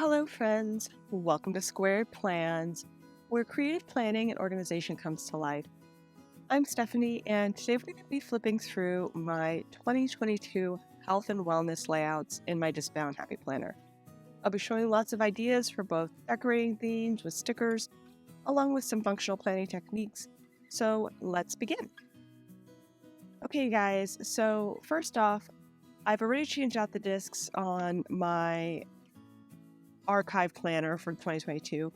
Hello, friends. Welcome to Squaird Plans, where creative planning and organization comes to life. I'm Stephanie, and today we're going to be flipping through my 2022 health and wellness layouts in my discbound Happy Planner. I'll be showing lots of ideas for both decorating themes with stickers, along with some functional planning techniques. So let's begin. Okay, guys. So first off, I've already changed out the discs on my archive planner for 2022.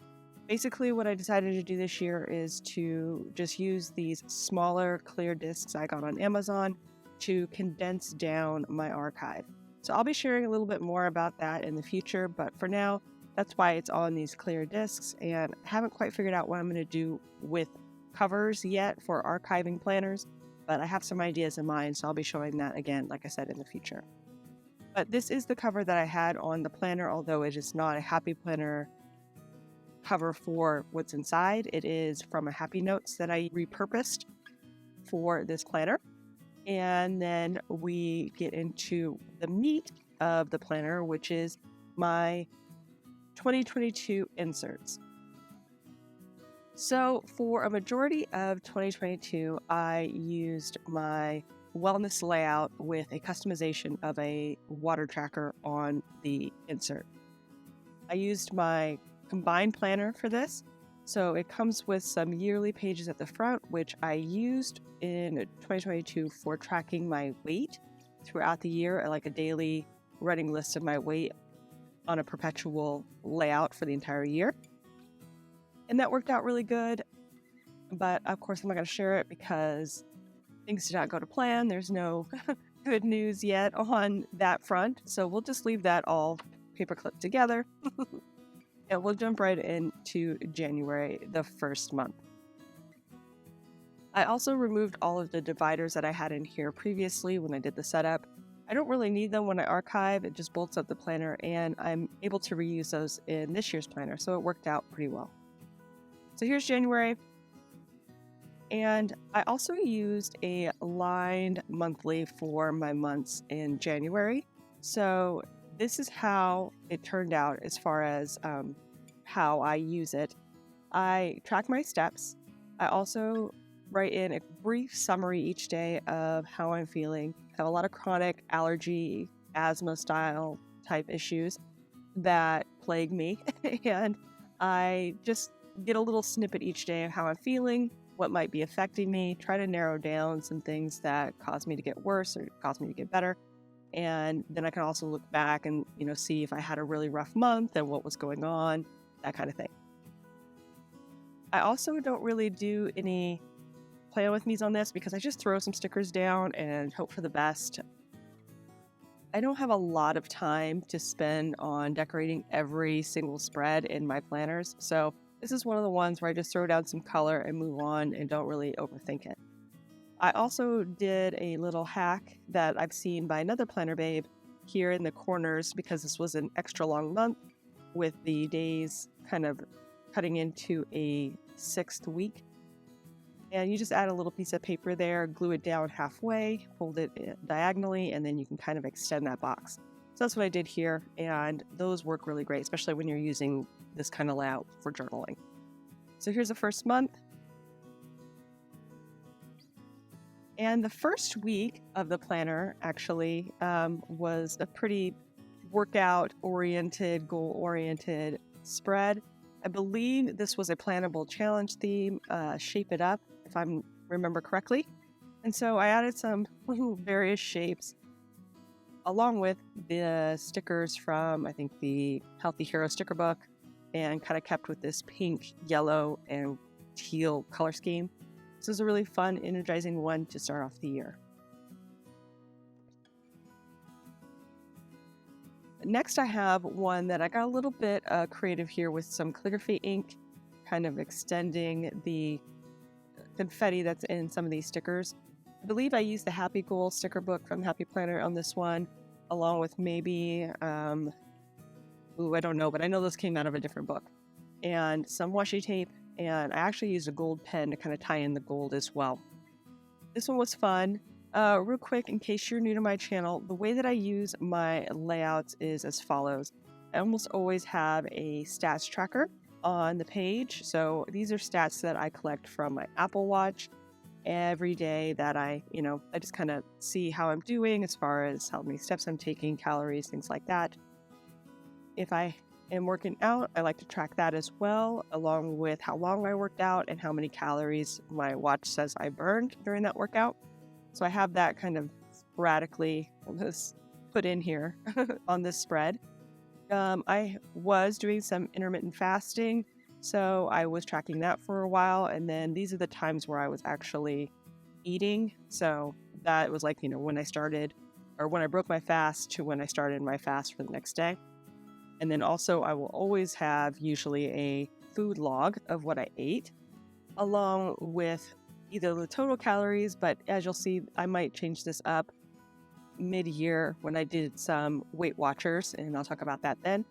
Basically, what I decided to do this year is to just use these smaller clear discs I got on Amazon to condense down my archive. So I'll be sharing a little bit more about that in the future, but for now, that's why it's on these clear discs, and I haven't quite figured out what I'm going to do with covers yet for archiving planners, but I have some ideas in mind, so I'll be showing that again, like I said, in the future. But this is the cover that I had on the planner, although it is not a Happy Planner cover for what's inside. It is from a Happy Notes that I repurposed for this planner. And then we get into the meat of the planner, which is my 2022 inserts. So for a majority of 2022, I used my wellness layout with a customization of a water tracker on the insert. I used my combined planner for this. So it comes with some yearly pages at the front, which I used in 2022 for tracking my weight throughout the year, like a daily running list of my weight on a perpetual layout for the entire year. And that worked out really good. But of course, I'm not going to share it because things did not go to plan. There's no good news yet on that front. So we'll just leave that all paperclip together. And we'll jump right into January, the first month. I also removed all of the dividers that I had in here previously when I did the setup. I don't really need them when I archive. It just bolts up the planner, and I'm able to reuse those in this year's planner. So it worked out pretty well. So here's January. And I also used a lined monthly for my months in January. So this is how it turned out as far as how I use it. I track my steps. I also write in a brief summary each day of how I'm feeling. I have a lot of chronic allergy, asthma style type issues that plague me. And I just get a little snippet each day of how I'm feeling, what might be affecting me, try to narrow down some things that cause me to get worse or cause me to get better. And then I can also look back and, see if I had a really rough month and what was going on, that kind of thing. I also don't really do any plan with me's on this because I just throw some stickers down and hope for the best. I don't have a lot of time to spend on decorating every single spread in my planners, so this is one of the ones where I just throw down some color and move on and don't really overthink it. I also did a little hack that I've seen by another planner babe here in the corners because this was an extra long month with the days kind of cutting into a 6th week. And you just add a little piece of paper there, glue it down halfway, hold it diagonally, and then you can kind of extend that box. So that's what I did here, and those work really great, especially when you're using this kind of layout for journaling. So here's the first month. And the first week of the planner actually was a pretty workout-oriented, goal-oriented spread. I believe this was a plannable challenge theme, Shape It Up, if I remember correctly. And so I added some various shapes along with the stickers from, I think, the Healthy Hero sticker book, and kind of kept with this pink, yellow, and teal color scheme. This is a really fun, energizing one to start off the year. Next, I have one that I got a little bit creative here with some calligraphy ink, kind of extending the confetti that's in some of these stickers. I believe I used the Happy Goal sticker book from Happy Planner on this one, along with maybe, I don't know, but I know this came out of a different book, and some washi tape, and I actually used a gold pen to kind of tie in the gold as well. This one was fun. Real quick, in case you're new to my channel, the way that I use my layouts is as follows. I almost always have a stats tracker on the page. So these are stats that I collect from my Apple Watch every day that I just kind of see how I'm doing as far as how many steps I'm taking, calories, things like that. If I am working out, I like to track that as well, along with how long I worked out and how many calories my watch says I burned during that workout. So I have that kind of sporadically put in here on this spread. I was doing some intermittent fasting, so I was tracking that for a while. And then these are the times where I was actually eating. So that was like, when I started or when I broke my fast to when I started my fast for the next day. And then also I will always have usually a food log of what I ate, along with either the total calories, but as you'll see, I might change this up mid-year when I did some Weight Watchers, and I'll talk about that then.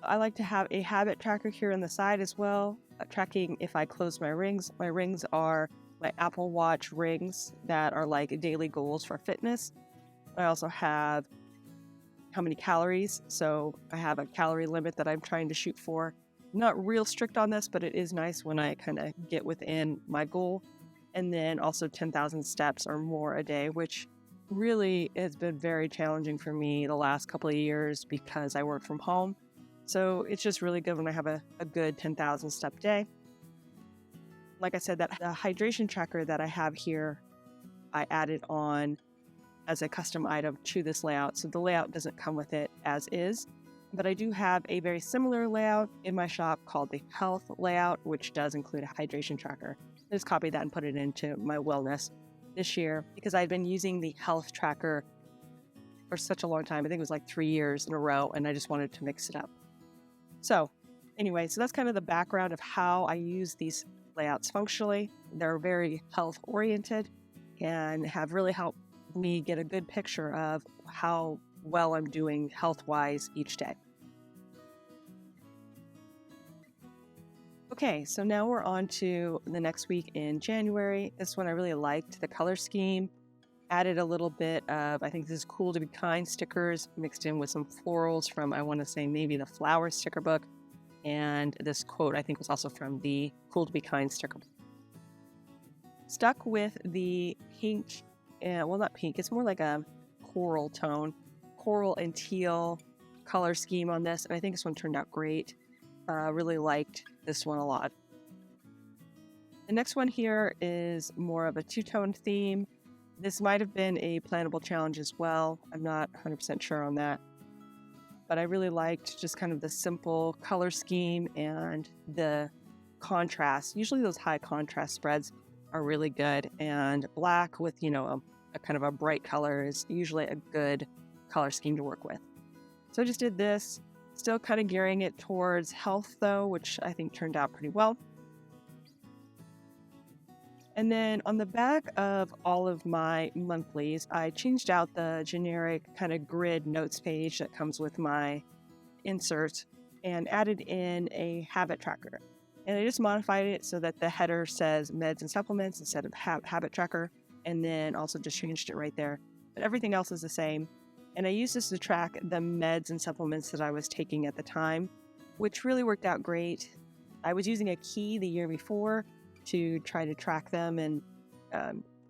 I like to have a habit tracker here on the side as well, tracking if I close my rings. My rings are my Apple Watch rings that are like daily goals for fitness. I also have how many calories, so I have a calorie limit that I'm trying to shoot for. Not real strict on this, but it is nice when I kind of get within my goal. And then also 10,000 steps or more a day, which really has been very challenging for me the last couple of years because I work from home. So it's just really good when I have a good 10,000 step day. Like I said, that the hydration tracker that I have here, I added on as a custom item to this layout. So the layout doesn't come with it as is, but I do have a very similar layout in my shop called the health layout, which does include a hydration tracker. I just copied that and put it into my wellness this year because I've been using the health tracker for such a long time. I think it was like 3 years in a row, and I just wanted to mix it up. So anyway, so that's kind of the background of how I use these layouts functionally. They're very health oriented and have really helped me get a good picture of how well I'm doing health-wise each day. Okay, so now we're on to the next week in January. This one I really liked the color scheme. Added a little bit of, I think this is Cool to Be Kind stickers mixed in with some florals from, I want to say maybe the Flower sticker book. And this quote I think was also from the Cool to Be Kind sticker book. Stuck with the pink, well not pink, it's more like a coral tone, coral and teal color scheme on this. And I think this one turned out great. Really liked this one a lot. The next one here is more of a two-tone theme. This might have been a plannable challenge as well. I'm not 100% sure on that. But I really liked just kind of the simple color scheme and the contrast. Usually those high contrast spreads are really good. And black with, a kind of a bright color is usually a good color scheme to work with. So I just did this. Still kind of gearing it towards health though, which I think turned out pretty well. And then on the back of all of my monthlies, I changed out the generic kind of grid notes page that comes with my insert and added in a habit tracker. And I just modified it so that the header says meds and supplements instead of habit tracker, and then also just changed it right there. But everything else is the same. And I used this to track the meds and supplements that I was taking at the time, which really worked out great. I was using a key the year before to try to track them, and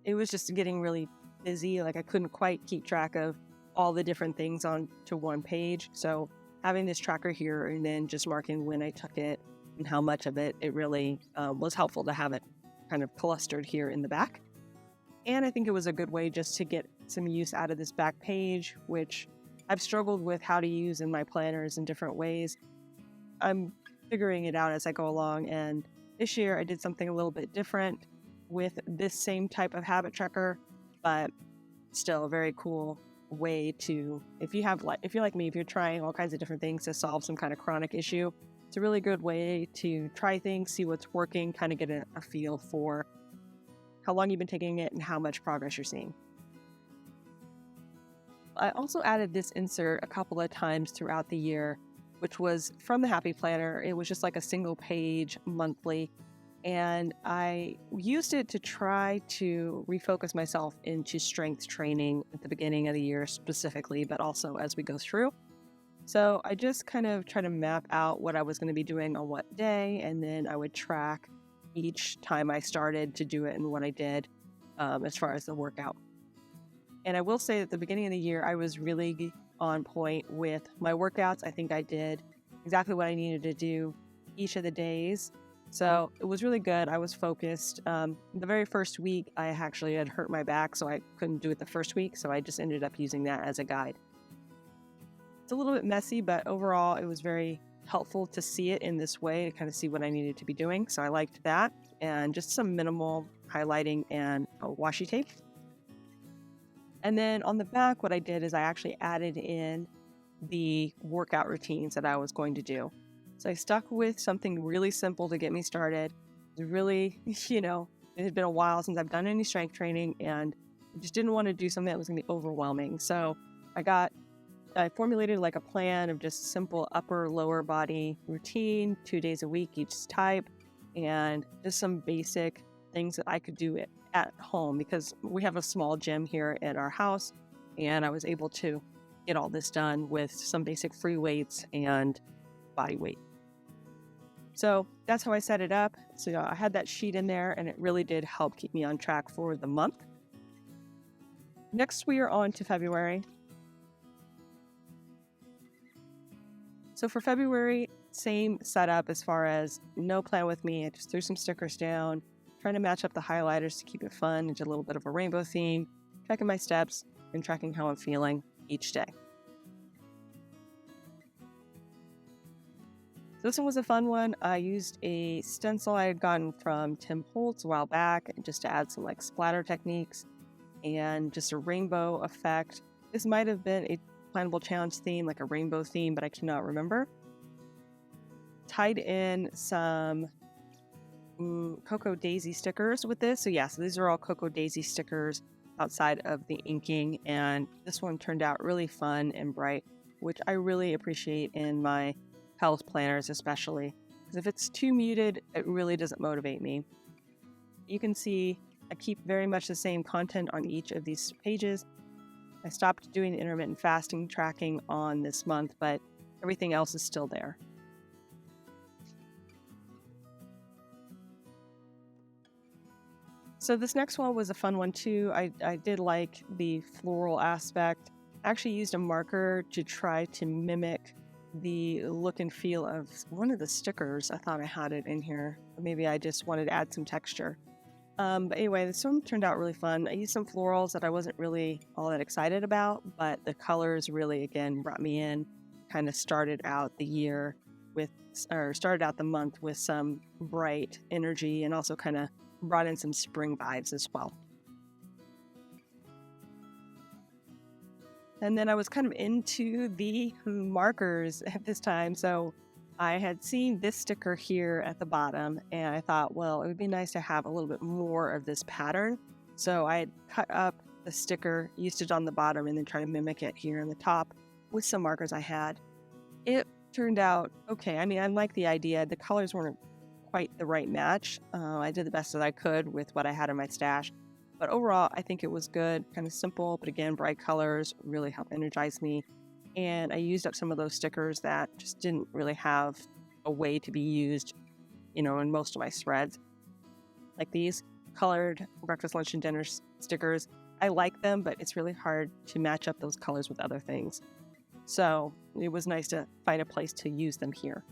it was just getting really busy. Like I couldn't quite keep track of all the different things onto one page. So having this tracker here and then just marking when I took it and how much of it, it really was helpful to have it kind of clustered here in the back. And I think it was a good way just to get some use out of this back page, which I've struggled with how to use in my planners in different ways. I'm figuring it out as I go along, and this year I did something a little bit different with this same type of habit tracker, but still a very cool way to, if you're like me, if you're trying all kinds of different things to solve some kind of chronic issue, it's a really good way to try things, see what's working, kind of get a feel for how long you've been taking it and how much progress you're seeing. I also added this insert a couple of times throughout the year, which was from the Happy Planner. It was just like a single page monthly, and I used it to try to refocus myself into strength training at the beginning of the year specifically, but also as we go through. So I just kind of try to map out what I was going to be doing on what day, and then I would track each time I started to do it and what I did as far as the workout. And I will say at the beginning of the year, I was really on point with my workouts. I think I did exactly what I needed to do each of the days. So it was really good. I was focused. The very first week, I actually had hurt my back, so I couldn't do it the first week. So I just ended up using that as a guide. It's a little bit messy, but overall, it was very helpful to see it in this way to kind of see what I needed to be doing. So I liked that, and just some minimal highlighting and washi tape. And then on the back, what I did is I actually added in the workout routines that I was going to do. So I stuck with something really simple to get me started. It was really, it had been a while since I've done any strength training, and I just didn't want to do something that was going to be overwhelming. So I formulated like a plan of just simple upper, lower body routine, 2 days a week, each type, and just some basic things that I could do at home because we have a small gym here at our house, and I was able to get all this done with some basic free weights and body weight. So that's how I set it up. So I had that sheet in there, and it really did help keep me on track for the month. Next, we are on to February. So for February, same setup as far as no plan with me. I just threw some stickers down, trying to match up the highlighters to keep it fun into a little bit of a rainbow theme, tracking my steps, and tracking how I'm feeling each day. So this one was a fun one. I used a stencil I had gotten from Tim Holtz a while back just to add some like splatter techniques and just a rainbow effect. This might have been a Plannable Challenge theme, like a rainbow theme, but I cannot remember. Tied in some Cocoa Daisy stickers with this. So these are all Cocoa Daisy stickers outside of the inking, and this one turned out really fun and bright, which I really appreciate in my health planners especially, because if it's too muted, it really doesn't motivate me. You can see I keep very much the same content on each of these pages. I stopped doing intermittent fasting tracking on this month, but everything else is still there. So this next one was a fun one too. I did like the floral aspect. I actually used a marker to try to mimic the look and feel of one of the stickers. I thought I had it in here. Maybe I just wanted to add some texture. But anyway, this one turned out really fun. I used some florals that I wasn't really all that excited about, but the colors really, again, brought me in. Kind of started out the month with some bright energy, and also kind of brought in some spring vibes as well. And then I was kind of into the markers at this time. So I had seen this sticker here at the bottom, and I thought, well, it would be nice to have a little bit more of this pattern. So I had cut up the sticker, used it on the bottom, and then tried to mimic it here on the top with some markers I had. It turned out okay. I mean, I like the idea. The colors weren't quite the right match. I did the best that I could with what I had in my stash. But overall, I think it was good, kind of simple, but again, bright colors really helped energize me. And I used up some of those stickers that just didn't really have a way to be used, in most of my spreads. Like these colored breakfast, lunch, and dinner stickers. I like them, but it's really hard to match up those colors with other things. So it was nice to find a place to use them here.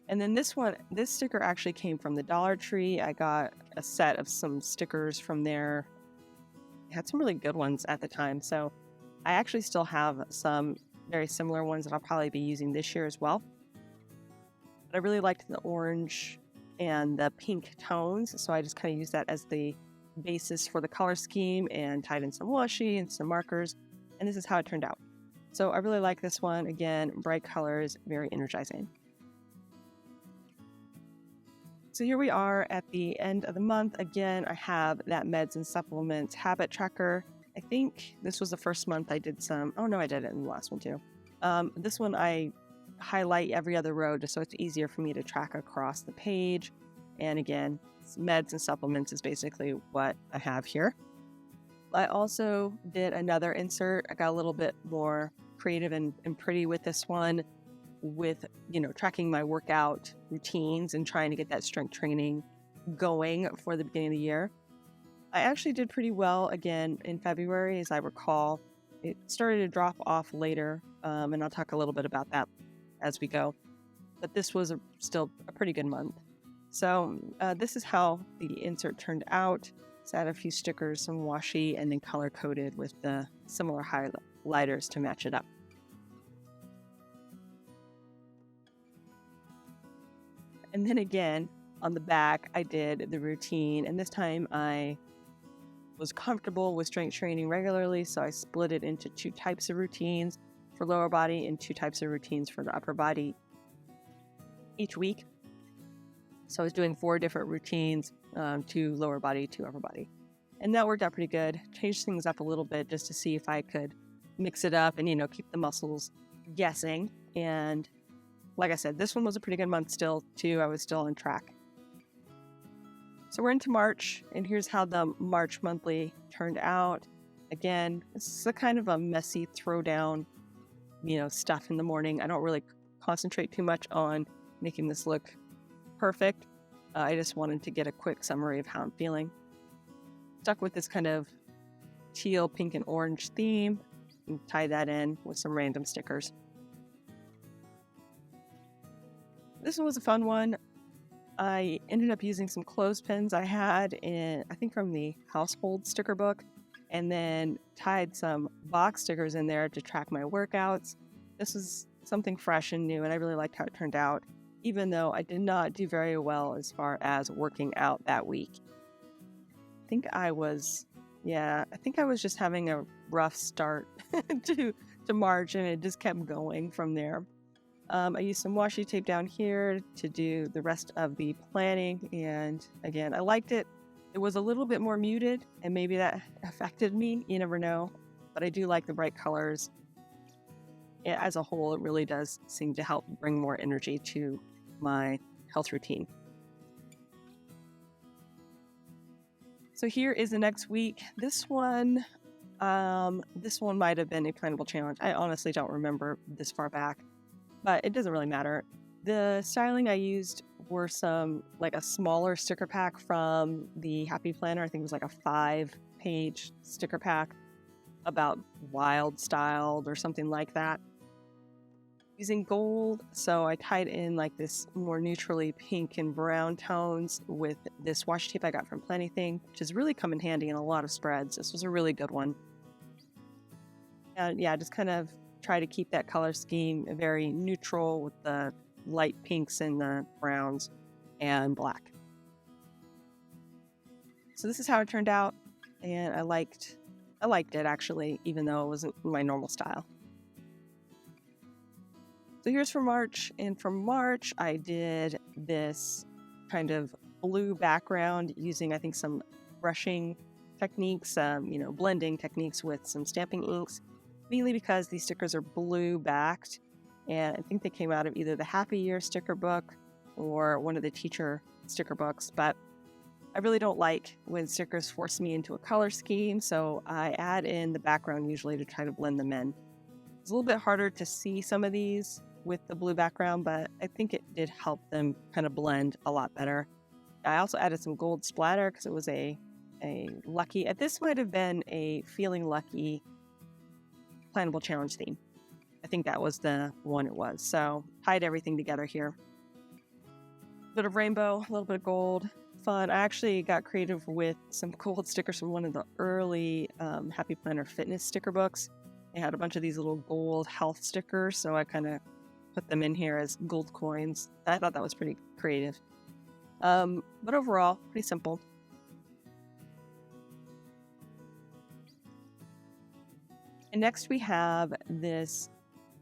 And then this sticker actually came from the Dollar Tree. I got a set of some stickers from there. It had some really good ones at the time. So I actually still have some very similar ones that I'll probably be using this year as well. But I really liked the orange and the pink tones. So I just kind of used that as the basis for the color scheme and tied in some washi and some markers. And this is how it turned out. So I really like this one. Again, bright colors, very energizing. So here we are at the end of the month. Again, I have that meds and supplements habit tracker. I think this was the first month I did some. Oh no, I did it in the last one too. This one I highlight every other row just so it's easier for me to track across the page. And again, meds and supplements is basically what I have here. I also did another insert. I got a little bit more creative and pretty with this one, with, tracking my workout routines and trying to get that strength training going for the beginning of the year. I actually did pretty well again in February, as I recall. It started to drop off later, and I'll talk a little bit about that as we go. But this was still a pretty good month. So this is how the insert turned out. Just add a few stickers, some washi, and then color coded with the similar highlighters to match it up. And then again, on the back, I did the routine, and this time I was comfortable with strength training regularly, so I split it into 2 types of routines for lower body and 2 types of routines for the upper body each week. So I was doing 4 different routines, 2 lower body, 2 upper body. And that worked out pretty good. Changed things up a little bit just to see if I could mix it up and, keep the muscles guessing. And like I said, this one was a pretty good month still, too. I was still on track. So we're into March, and here's how the March monthly turned out. Again, it's a kind of a messy throwdown, stuff in the morning. I don't really concentrate too much on making this look perfect. I just wanted to get a quick summary of how I'm feeling. Stuck with this kind of teal, pink, and orange theme, and tie that in with some random stickers. This one was a fun one. I ended up using some clothespins I had I think from the household sticker book, and then tied some box stickers in there to track my workouts. This was something fresh and new, and I really liked how it turned out, even though I did not do very well as far as working out that week. I think I was just having a rough start to March, and it just kept going from there. I used some washi tape down here to do the rest of the planning, and again, I liked it. It was a little bit more muted, and maybe that affected me. You never know, but I do like the bright colors. As a whole, it really does seem to help bring more energy to my health routine. So here is the next week. This one might have been a plannable challenge. I honestly don't remember this far back, but it doesn't really matter. The styling I used were a smaller sticker pack from the Happy Planner. I think it was like a 5-page sticker pack about wild styled or something like that. Using gold, so I tied in like this more neutrally pink and brown tones with this washi tape I got from Plentything, which has really come in handy in a lot of spreads. This was a really good one. And yeah, just kind of try to keep that color scheme very neutral with the light pinks and the browns and black. So this is how it turned out, and I liked it actually, even though it wasn't my normal style. So here's for March, and for March I did this kind of blue background using, I think, some brushing techniques, blending techniques with some stamping inks, mainly because these stickers are blue backed, and I think they came out of either the Happy Year sticker book or one of the teacher sticker books, but I really don't like when stickers force me into a color scheme, so I add in the background usually to try to blend them in. It's a little bit harder to see some of these with the blue background, but I think it did help them kind of blend a lot better. I also added some gold splatter because it was a lucky, this might have been a feeling lucky plannable challenge theme. I think that was the one it was. So tied everything together here. A bit of rainbow, a little bit of gold, fun. I actually got creative with some gold stickers from one of the early Happy Planner fitness sticker books. They had a bunch of these little gold health stickers, so I kind of put them in here as gold coins. I thought that was pretty creative. But overall, pretty simple. And next we have this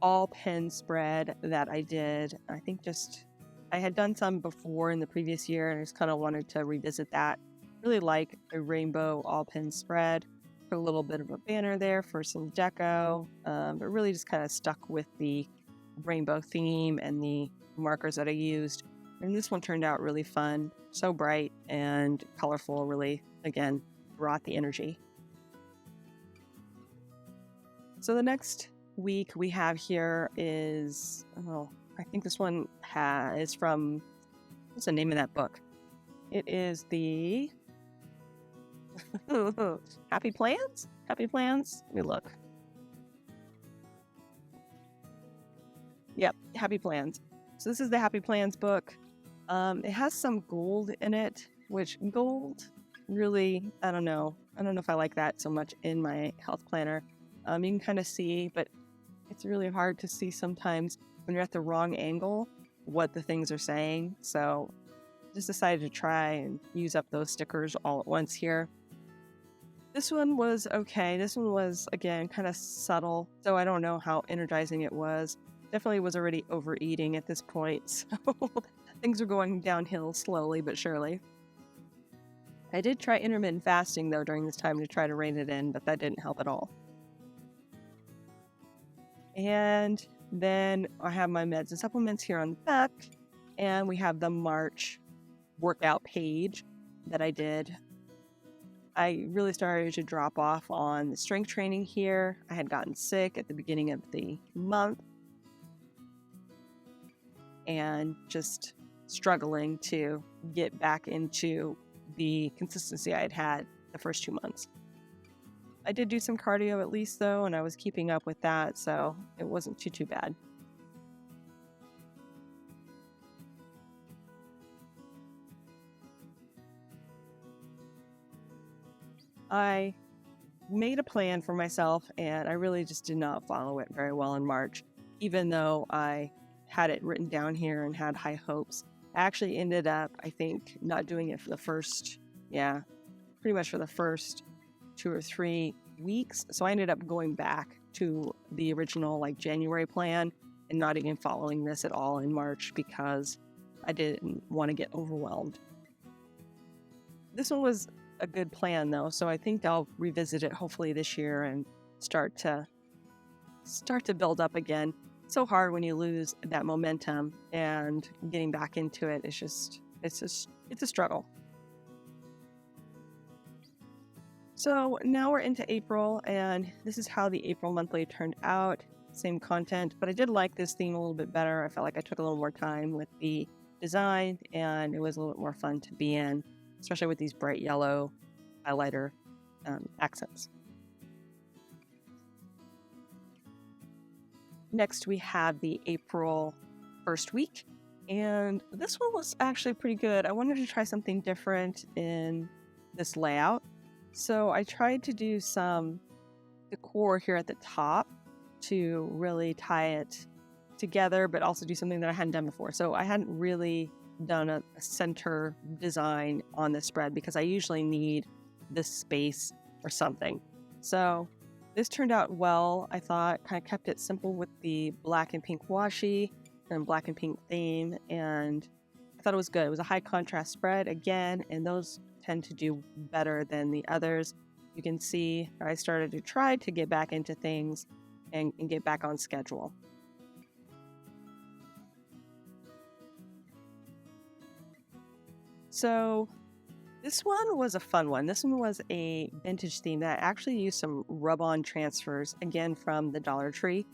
all pen spread that I did. I had done some before in the previous year, and I just kind of wanted to revisit that. Really like a rainbow all pen spread. Put a little bit of a banner there for some deco, but really just kind of stuck with the rainbow theme and the markers that I used. And this one turned out really fun, so bright and colorful, really, again, brought the energy. So the next week we have here is, I think this one is from, what's the name of that book? It is the Happy Plans? Happy Plans? Let me look. Yep, Happy Plans. So this is the Happy Plans book. It has some gold in it, which gold really, I don't know. I don't know if I like that so much in my health planner. You can kind of see, but it's really hard to see sometimes when you're at the wrong angle what the things are saying. So just decided to try and use up those stickers all at once here. This one was okay. This one was, again, kind of subtle, so I don't know how energizing it was. Definitely was already overeating at this point, so things are going downhill slowly but surely. I did try intermittent fasting, though, during this time to try to rein it in, but that didn't help at all. And then I have my meds and supplements here on the back, and we have the March workout page that I did. I really started to drop off on the strength training here. I had gotten sick at the beginning of the month and just struggling to get back into the consistency I had had the first 2 months. I did do some cardio at least, though, and I was keeping up with that, so it wasn't too bad. I made a plan for myself, and I really just did not follow it very well in March, even though I had it written down here and had high hopes. I actually ended up, I think, not doing it for the first, pretty much for the first 2 or 3 weeks. So I ended up going back to the original January plan and not even following this at all in March because I didn't want to get overwhelmed. This one was a good plan, though, so I think I'll revisit it hopefully this year and start to build up again. It's so hard when you lose that momentum, and getting back into it it's a struggle. So now we're into April, and this is how the April monthly turned out. Same content, but I did like this theme a little bit better. I felt like I took a little more time with the design, and it was a little bit more fun to be in, especially with these bright yellow highlighter accents. Next, we have the April first week, and this one was actually pretty good. I wanted to try something different in this layout, so I tried to do some decor here at the top to really tie it together, but also do something that I hadn't done before. So I hadn't really done a center design on this spread because I usually need this space or something. So this turned out well. I thought, kind of kept it simple with the black and pink washi and black and pink theme, and I thought it was good. It was a high contrast spread again, and those tend to do better than the others. You can see I started to try to get back into things and get back on schedule. So this one was a fun one. This one was a vintage theme that actually used some rub-on transfers, again from the Dollar Tree.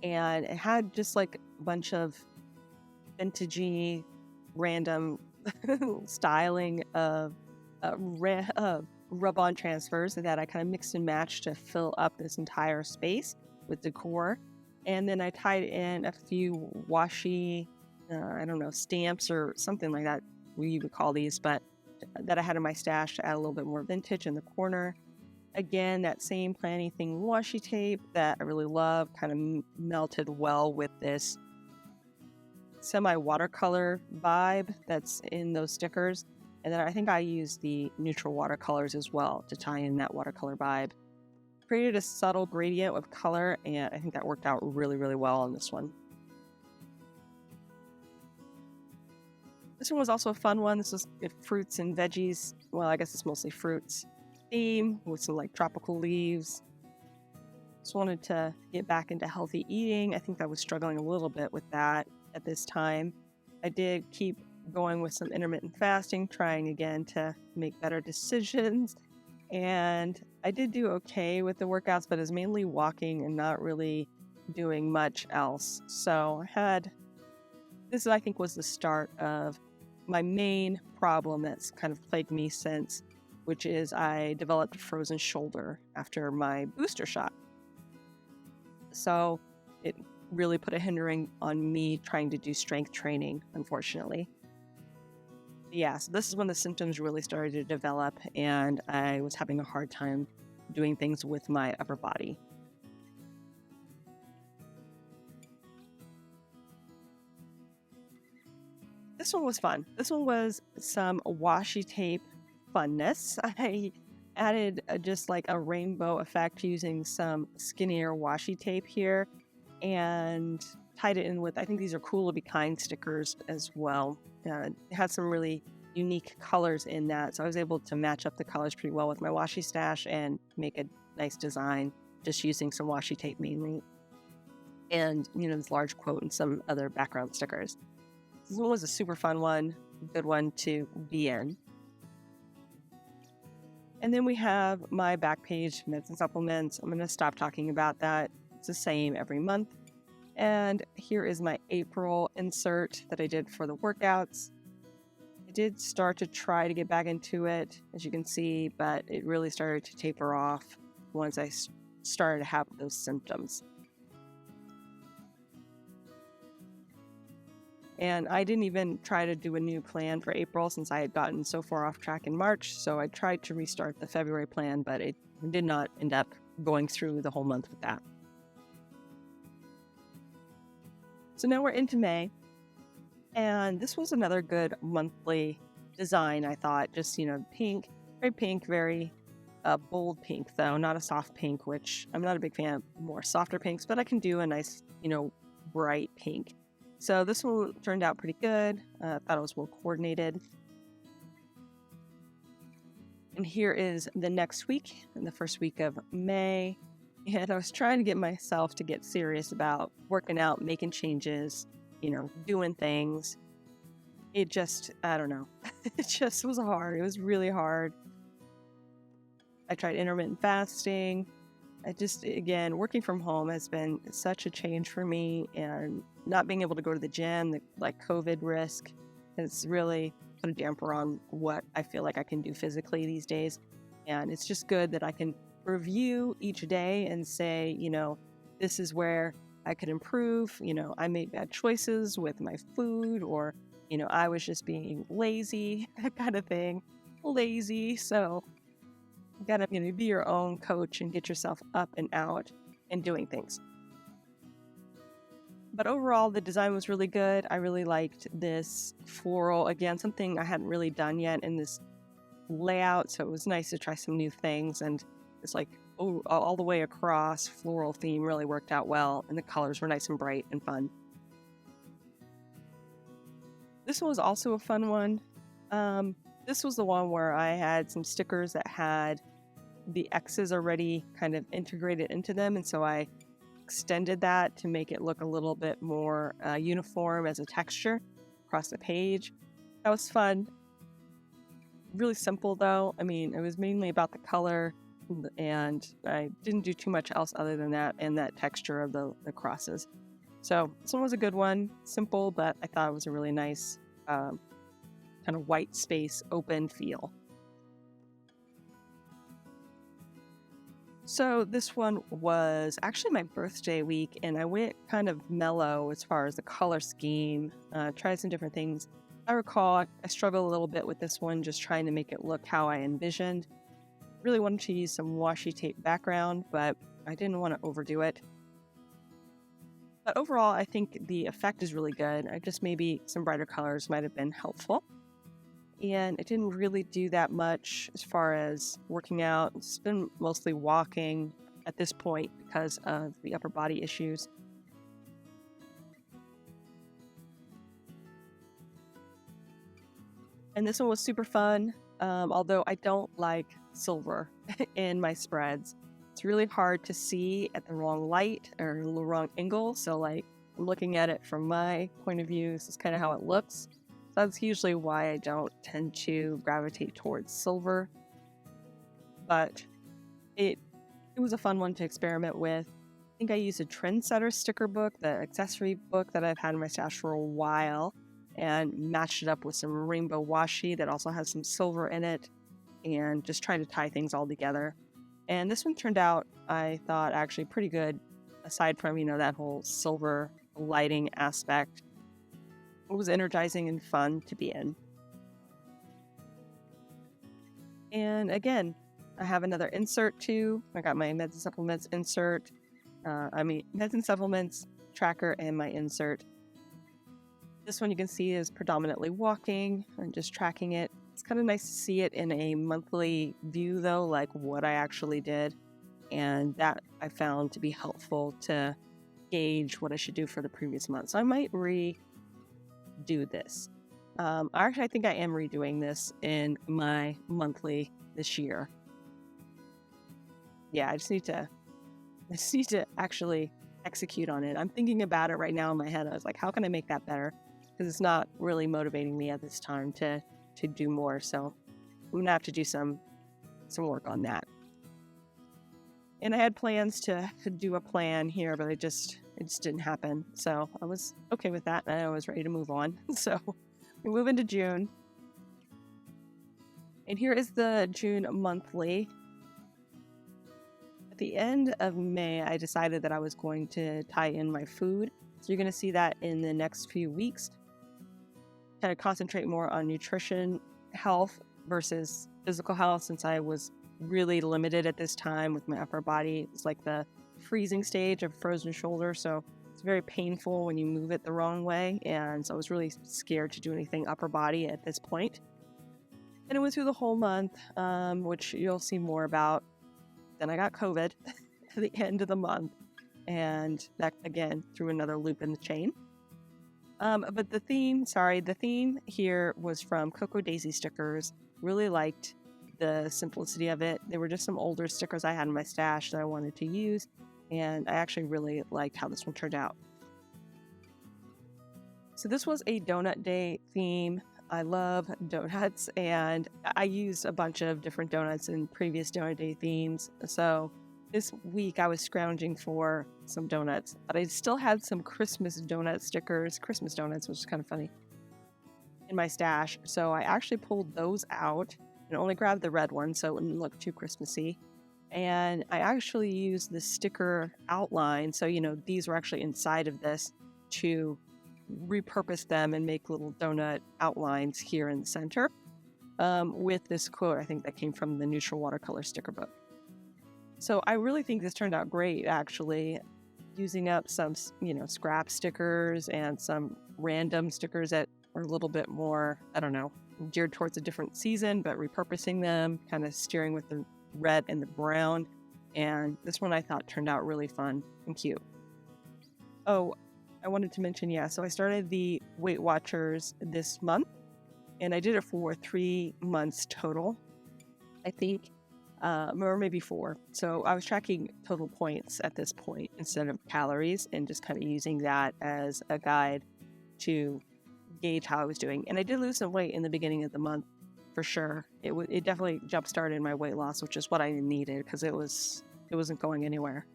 And it had just a bunch of vintagey, random styling of rub-on transfers that I kind of mixed and matched to fill up this entire space with decor. And then I tied in a few washi, stamps or something like that, we would call these, but that I had in my stash to add a little bit more vintage in the corner. Again, that same planning thing washi tape that I really love kind of melted well with this semi-watercolor vibe that's in those stickers. And then I think I used the neutral watercolors as well to tie in that watercolor vibe. Created a subtle gradient of color, and I think that worked out really, really well on this one. This one was also a fun one. This was fruits and veggies. Well, I guess it's mostly fruits theme with some tropical leaves. Just wanted to get back into healthy eating. I think I was struggling a little bit with that at this time. I did keep going with some intermittent fasting, trying again to make better decisions. And I did do okay with the workouts, but it's mainly walking and not really doing much else. So this I think was the start of my main problem that's kind of plagued me since, which is I developed a frozen shoulder after my booster shot. So it really put a hindering on me trying to do strength training, unfortunately. Yeah, so this is when the symptoms really started to develop, and I was having a hard time doing things with my upper body. This one was fun. This one was some washi tape funness. I added just like a rainbow effect using some skinnier washi tape here and tied it in with, I think these are Cool to Be Kind stickers as well. It had some really unique colors in that, so I was able to match up the colors pretty well with my washi stash and make a nice design just using some washi tape mainly. And, this large quote and some other background stickers. This one was a super fun one, good one to be in. And then we have my back page, meds and supplements. I'm going to stop talking about that. It's the same every month. And here is my April insert that I did for the workouts. I did start to try to get back into it, as you can see, but it really started to taper off once I started to have those symptoms. And I didn't even try to do a new plan for April since I had gotten so far off track in March. So I tried to restart the February plan, but it did not end up going through the whole month with that. So now we're into May. And this was another good monthly design, I thought. Just, pink, very bold pink, though, not a soft pink, which I'm not a big fan of more softer pinks, but I can do a nice, bright pink. So this one turned out pretty good. Thought it was well coordinated. And here is the next week, in the first week of May. And I was trying to get myself to get serious about working out, making changes, doing things. It just, I don't know. It just was hard. It was really hard. I tried intermittent fasting. Again, working from home has been such a change for me, and not being able to go to the gym, the COVID risk, has really put a damper on what I feel like I can do physically these days. And it's just good that I can review each day and say, this is where I could improve. I made bad choices with my food, or, I was just being lazy, that kind of thing. Lazy. So you gotta, be your own coach and get yourself up and out and doing things. But overall, the design was really good. I really liked this floral, again, something I hadn't really done yet in this layout. So it was nice to try some new things. And it's all the way across floral theme really worked out well. And the colors were nice and bright and fun. This one was also a fun one. This was the one where I had some stickers that had the X's already kind of integrated into them. And so I extended that to make it look a little bit more uniform as a texture across the page. That was fun. Really simple though. It was mainly about the color, and I didn't do too much else other than that and that texture of the crosses. So this one was a good one. Simple, but I thought it was a really nice kind of white space, open feel. So this one was actually my birthday week, and I went kind of mellow as far as the color scheme, tried some different things. I recall I struggled a little bit with this one, just trying to make it look how I envisioned. Really wanted to use some washi tape background, but I didn't want to overdo it. But overall, I think the effect is really good. Maybe some brighter colors might have been helpful. And it didn't really do that much as far as working out. It's been mostly walking at this point because of the upper body issues. And this one was super fun, although I don't like silver in my spreads. It's really hard to see at the wrong light or the wrong angle. So I'm looking at it from my point of view. This is kind of how it looks. That's usually why I don't tend to gravitate towards silver. but it was a fun one to experiment with. I think I used a Trendsetter sticker book, the accessory book that I've had in my stash for a while, and matched it up with some rainbow washi that also has some silver in it, and just tried to tie things all together. And this one turned out, I thought, actually pretty good, aside from, that whole silver lighting aspect. It was energizing and fun to be in. And again, I have another insert too. I got my meds and supplements insert. Meds and supplements tracker and my insert. This one you can see is predominantly walking and just tracking it. It's kind of nice to see it in a monthly view though, like what I actually did. And that I found to be helpful to gauge what I should do for the previous month. So I might redo this. I think I am redoing this in my monthly this year. Yeah, I just need to actually execute on it. I'm thinking about it right now in my head. I was like, how can I make that better? Because it's not really motivating me at this time to do more. So I'm gonna have to do some work on that. And I had plans to do a plan here, but it just didn't happen. So I was okay with that, and I was ready to move on. So we move into June. And here is the June monthly. At the end of May, I decided that I was going to tie in my food. So you're going to see that in the next few weeks. Kind of concentrate more on nutrition, health versus physical health, since I was really limited at this time with my upper body. It's like the freezing stage of frozen shoulder. So it's very painful when you move it the wrong way. And so I was really scared to do anything upper body at this point. And it went through the whole month, which you'll see more about. Then I got COVID at the end of the month, and that again threw another loop in the chain. But the theme here was from Cocoa Daisy stickers. Really liked the simplicity of it. They were just some older stickers I had in my stash that I wanted to use, and I actually really liked how this one turned out. So this was a donut day theme. I love donuts, and I used a bunch of different donuts in previous donut day themes. So this week I was scrounging for some donuts, but I still had some Christmas donut stickers, Christmas donuts, which is kind of funny, in my stash. So I actually pulled those out and only grabbed the red one so it wouldn't look too Christmassy. And I actually used the sticker outline. So, these were actually inside of this to repurpose them and make little donut outlines here in the center with this quote, I think that came from the Neutral Watercolor sticker book. So I really think this turned out great, actually, using up some, scrap stickers and some random stickers that are a little bit more, geared towards a different season, but repurposing them, kind of steering with the red and the brown. And this one I thought turned out really fun and cute. Oh, I wanted to mention, so I started the Weight Watchers this month, and I did it for 3 months total, I think, or maybe 4. So I was tracking total points at this point instead of calories, and just kind of using that as a guide to gauge how I was doing. And I did lose some weight in the beginning of the month, for sure. It definitely jump-started my weight loss, which is what I needed, because it wasn't going anywhere,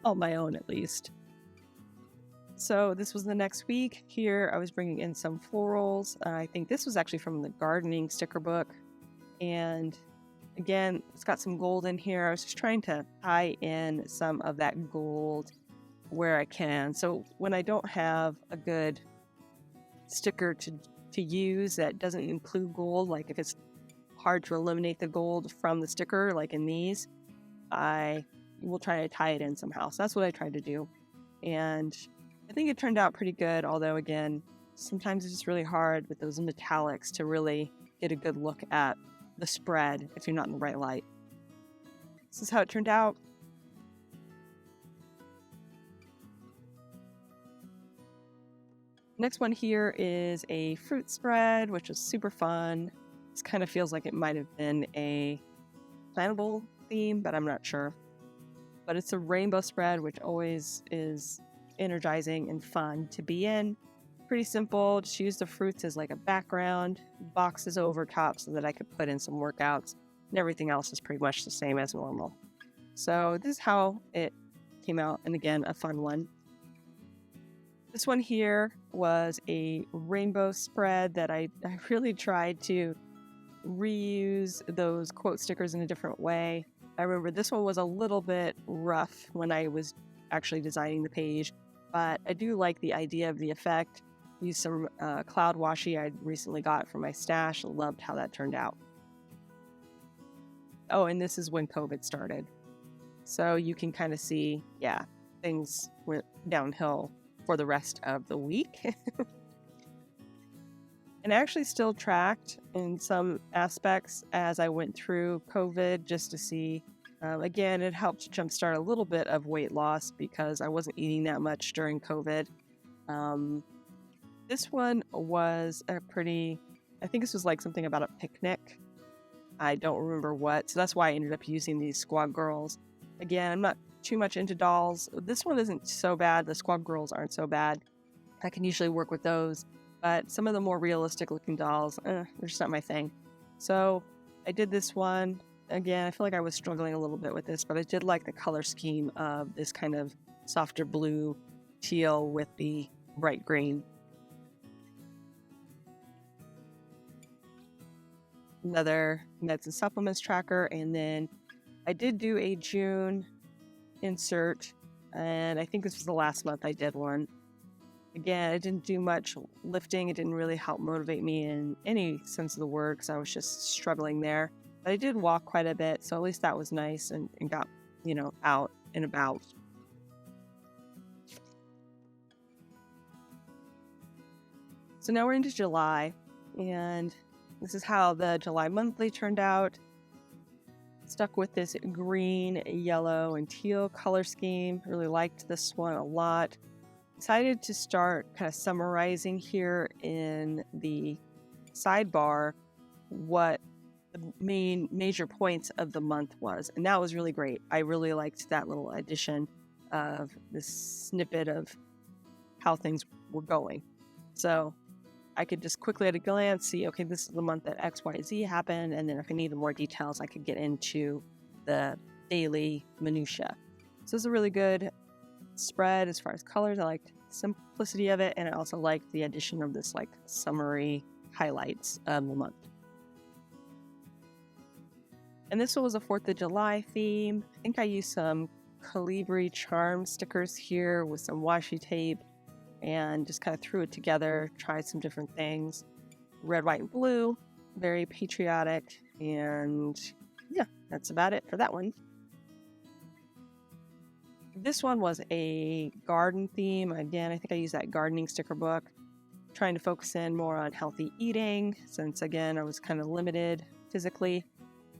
on my own at least. So this was the next week. Here I was bringing in some florals. I think this was actually from the gardening sticker book. And again, it's got some gold in here. I was just trying to tie in some of that gold where I can. So when I don't have a good sticker to use that doesn't include gold, like if it's hard to eliminate the gold from the sticker, like in these, I will try to tie it in somehow. So that's what I tried to do. And I think it turned out pretty good, although again, sometimes it's just really hard with those metallics to really get a good look at the spread if you're not in the right light. This is how it turned out. Next one here is a fruit spread, which is super fun. This kind of feels like it might have been a plantable theme, but I'm not sure. But it's a rainbow spread, which always is energizing and fun to be in. Pretty simple. Just use the fruits as like a background, boxes over top so that I could put in some workouts. and everything else is pretty much the same as normal. So this is how it came out, and again, a fun one. This one here was a rainbow spread that I really tried to reuse those quote stickers in a different way. I remember this one was a little bit rough when I was actually designing the page, but I do like the idea of the effect. Used some cloud washi I recently got from my stash. Loved how that turned out. Oh, and this is when COVID started. So you can kind of see, yeah, things went downhill for the rest of the week. And I actually still tracked in some aspects as I went through COVID just to see. Again, it helped jumpstart a little bit of weight loss because I wasn't eating that much during COVID. This one was I think this was like something about a picnic. I don't remember what. So that's why I ended up using these Squad Girls. Again, I'm not too much into dolls. This one isn't so bad. The Squad Girls aren't so bad. I can usually work with those. But some of the more realistic looking dolls, they're just not my thing. So I did this one. Again, I feel like I was struggling a little bit with this, but I did like the color scheme of this kind of softer blue teal with the bright green. Another meds and supplements tracker, and then I did do a June insert, and I think this was the last month I did one. Again, I didn't do much lifting. It didn't really help motivate me in any sense of the word because I was just struggling there. But I did walk quite a bit, so at least that was nice and got, out and about. So now we're into July, and this is how the July monthly turned out. Stuck with this green, yellow, and teal color scheme. Really liked this one a lot. Decided to start kind of summarizing here in the sidebar what the main major points of the month was. And that was really great. I really liked that little addition of this snippet of how things were going. So I could just quickly at a glance see, okay, this is the month that X, Y, Z happened. And then if I needed more details, I could get into the daily minutia. So it's a really good spread as far as colors. I liked the simplicity of it, and I also liked the addition of this like summary highlights of the month. And this one was a 4th of July theme. I think I used some Calibri charm stickers here with some washi tape and just kind of threw it together, tried some different things. Red, white, and blue, very patriotic, and yeah, that's about it for that one. This one was a garden theme. Again, I think I used that gardening sticker book, trying to focus in more on healthy eating since, again, I was kind of limited physically.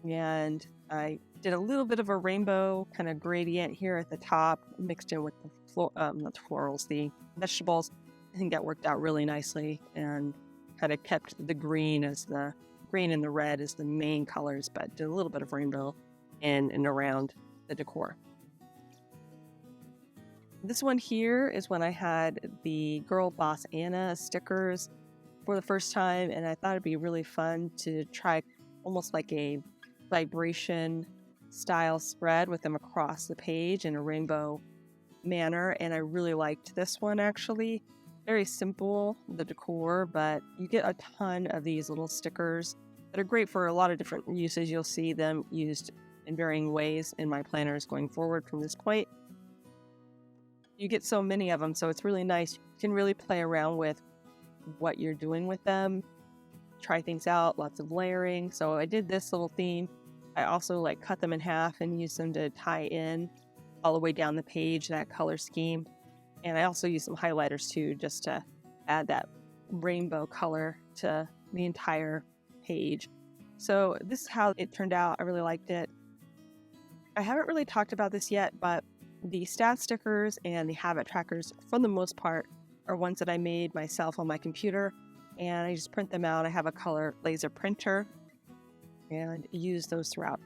And I did a little bit of a rainbow kind of gradient here at the top, mixed in with the the vegetables. I think that worked out really nicely and kind of kept the green and the red as the main colors, but did a little bit of rainbow in and around the decor. This one here is when I had the Girl Boss Anna stickers for the first time, and I thought it'd be really fun to try almost like a vibration style spread with them across the page in a rainbow manner, and I really liked this one actually. Very simple, the decor, but you get a ton of these little stickers that are great for a lot of different uses. You'll see them used in varying ways in my planners going forward from this point. You get so many of them, so it's really nice. You can really play around with what you're doing with them, try things out, lots of layering. So I did this little theme. I also cut them in half and used them to tie in all the way down the page, that color scheme. And I also used some highlighters too, just to add that rainbow color to the entire page. So this is how it turned out. I really liked it. I haven't really talked about this yet, but the stat stickers and the habit trackers, for the most part, are ones that I made myself on my computer, and I just print them out. I have a color laser printer and use those throughout.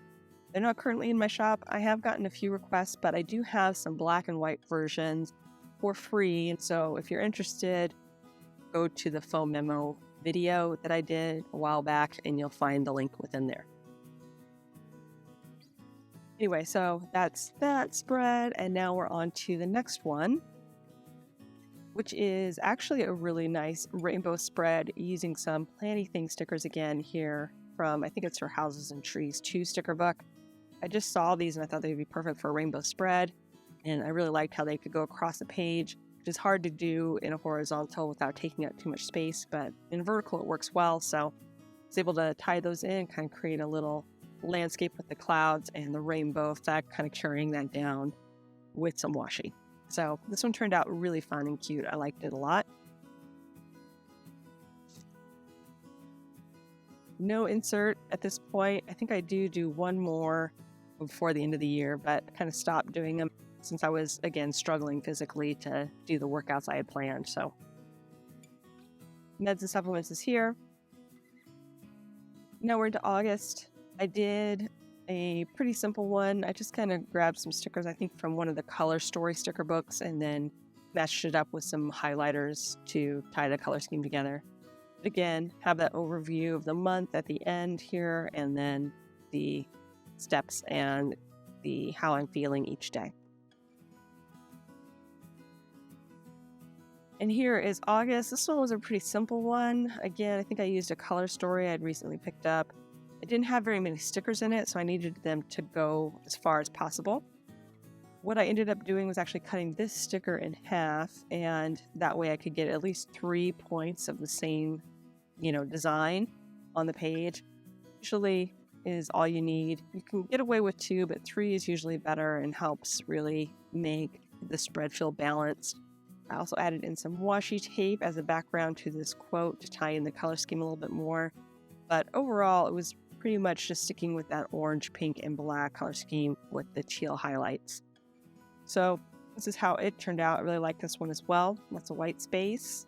They're not currently in my shop. I have gotten a few requests, but I do have some black and white versions for free. And so if you're interested, go to the foam memo video that I did a while back and you'll find the link within there. Anyway, so that's that spread, and now we're on to the next one, which is actually a really nice rainbow spread using some Planty Thing stickers again here from, I think it's her Houses and Trees 2 sticker book. I just saw these and I thought they'd be perfect for a rainbow spread, and I really liked how they could go across the page, which is hard to do in a horizontal without taking up too much space, but in vertical it works well, so I was able to tie those in, kind of create a little landscape with the clouds and the rainbow effect, kind of carrying that down with some washi. So this one turned out really fun and cute. I liked it a lot. No insert at this point. I think I do one more before the end of the year, but kind of stopped doing them since I was, again, struggling physically to do the workouts I had planned. So meds and supplements is here. Now we're into August. I did a pretty simple one. I just kind of grabbed some stickers, I think, from one of the Color Story sticker books, and then matched it up with some highlighters to tie the color scheme together. But again, have that overview of the month at the end here, and then the steps and the how I'm feeling each day. And here is August. This one was a pretty simple one. Again, I think I used a Color Story I'd recently picked up. It didn't have very many stickers in it, so I needed them to go as far as possible. What I ended up doing was actually cutting this sticker in half, and that way I could get at least 3 points of the same, design on the page. Usually is all you need. You can get away with 2, but 3 is usually better and helps really make the spread feel balanced. I also added in some washi tape as a background to this quote to tie in the color scheme a little bit more. But overall, it was pretty much just sticking with that orange, pink, and black color scheme with the teal highlights. So this is how it turned out. I really like this one as well. Lots of white space.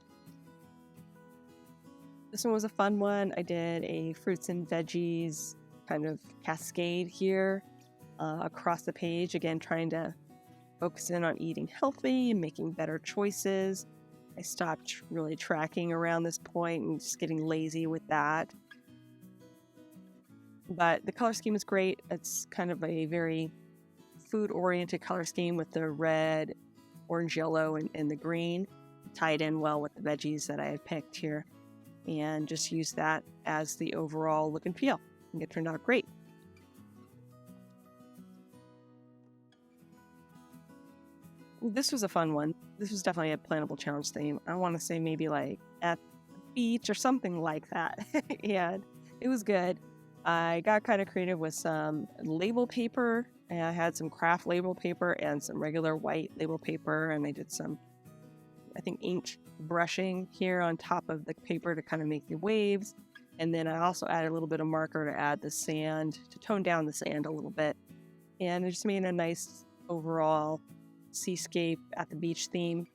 This one was a fun one. I did a fruits and veggies kind of cascade here across the page. Again, trying to focus in on eating healthy and making better choices. I stopped really tracking around this point and just getting lazy with that. But the color scheme is great. It's kind of a very food-oriented color scheme with the red, orange, yellow, and the green tied in well with the veggies that I had picked here. And just use that as the overall look and feel. I think it turned out great. This was a fun one. This was definitely a plannable challenge theme. I want to say maybe like at the beach or something like that. And it was good. I got kind of creative with some label paper, and I had some craft label paper and some regular white label paper, and I did some, I think, ink brushing here on top of the paper to kind of make the waves. And then I also added a little bit of marker to add the sand, to tone down the sand a little bit. And it just made a nice overall seascape at the beach theme.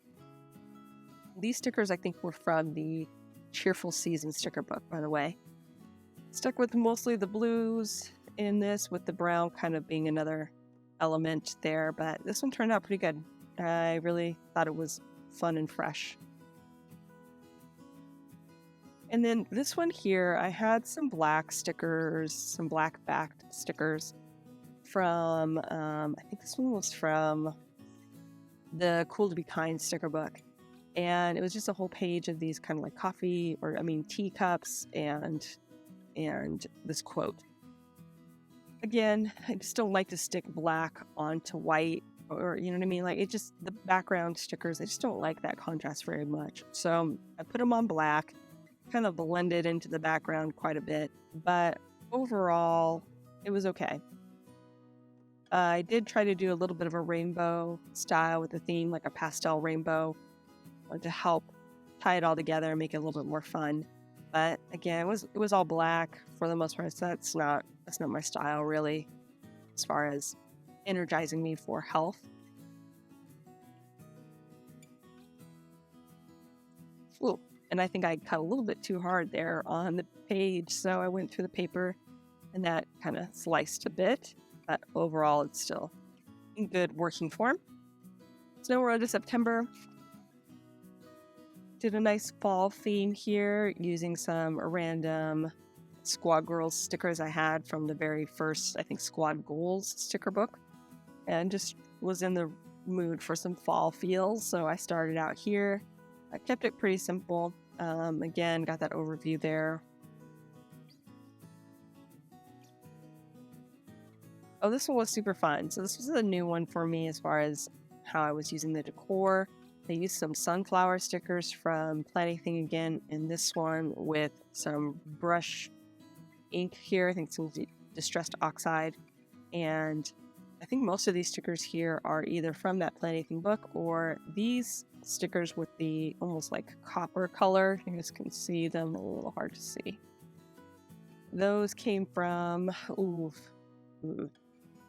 These stickers, I think, were from the Cheerful Season sticker book, by the way. Stuck with mostly the blues in this, with the brown kind of being another element there, but this one turned out pretty good. I really thought it was fun and fresh. And then this one here, I had some black stickers, some black backed stickers from, I think this one was from the Cool to Be Kind sticker book. And it was just a whole page of these kind of like teacups and this quote. Again, I just don't like to stick black onto white, or you know what I mean? Like, it just, the background stickers, I just don't like that contrast very much. So I put them on black, kind of blended into the background quite a bit, but overall, it was okay. I did try to do a little bit of a rainbow style with the theme, like a pastel rainbow, to help tie it all together and make it a little bit more fun. But again, it was all black for the most part, so that's not my style really, as far as energizing me for health. Ooh, and I think I cut a little bit too hard there on the page, so I went through the paper and that kind of sliced a bit, but overall it's still in good working form. So now we're on to September. Did a nice fall theme here using some random Squad Girls stickers I had from the very first, I think, Squad Goals sticker book, and just was in the mood for some fall feels. So I started out here. I kept it pretty simple. Again, got that overview there. Oh, this one was super fun. So this was a new one for me as far as how I was using the decor. I used some sunflower stickers from Planning Thing again, and this one with some brush ink here. I think some distressed oxide. And I think most of these stickers here are either from that Planning Thing book or these stickers with the almost like copper color. You guys can see them, a little hard to see. Those came from,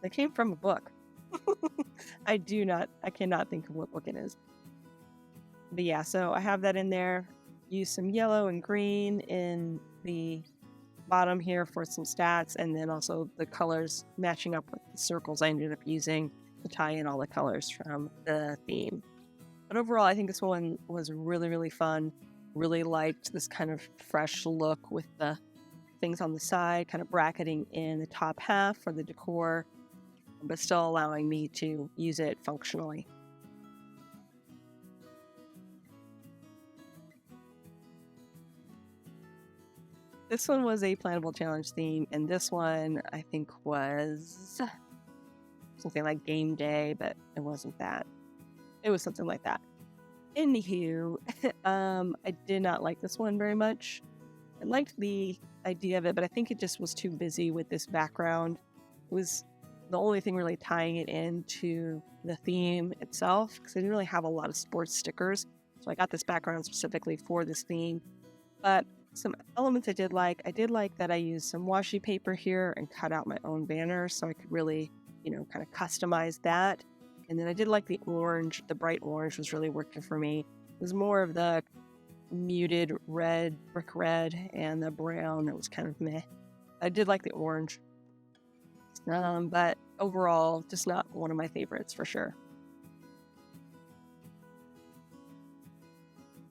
they came from a book. I cannot think of what book it is. But yeah, so I have that in there. Use some yellow and green in the bottom here for some stats, and then also the colors matching up with the circles I ended up using to tie in all the colors from the theme. But overall, I think this one was really, really fun. Really liked this kind of fresh look with the things on the side, kind of bracketing in the top half for the decor, but still allowing me to use it functionally. This one was a plannable challenge theme, and this one I think was something like game day, but it wasn't that. It was something like that. Anywho, I did not like this one very much. I liked the idea of it, but I think it just was too busy with this background. It was the only thing really tying it into the theme itself, because I didn't really have a lot of sports stickers. So I got this background specifically for this theme. But some elements I did like that I used some washi paper here and cut out my own banner so I could really, kind of customize that. And then I did like the orange, the bright orange was really working for me. It was more of the muted red, brick red, and the brown that was kind of meh. I did like the orange. But overall, just not one of my favorites for sure.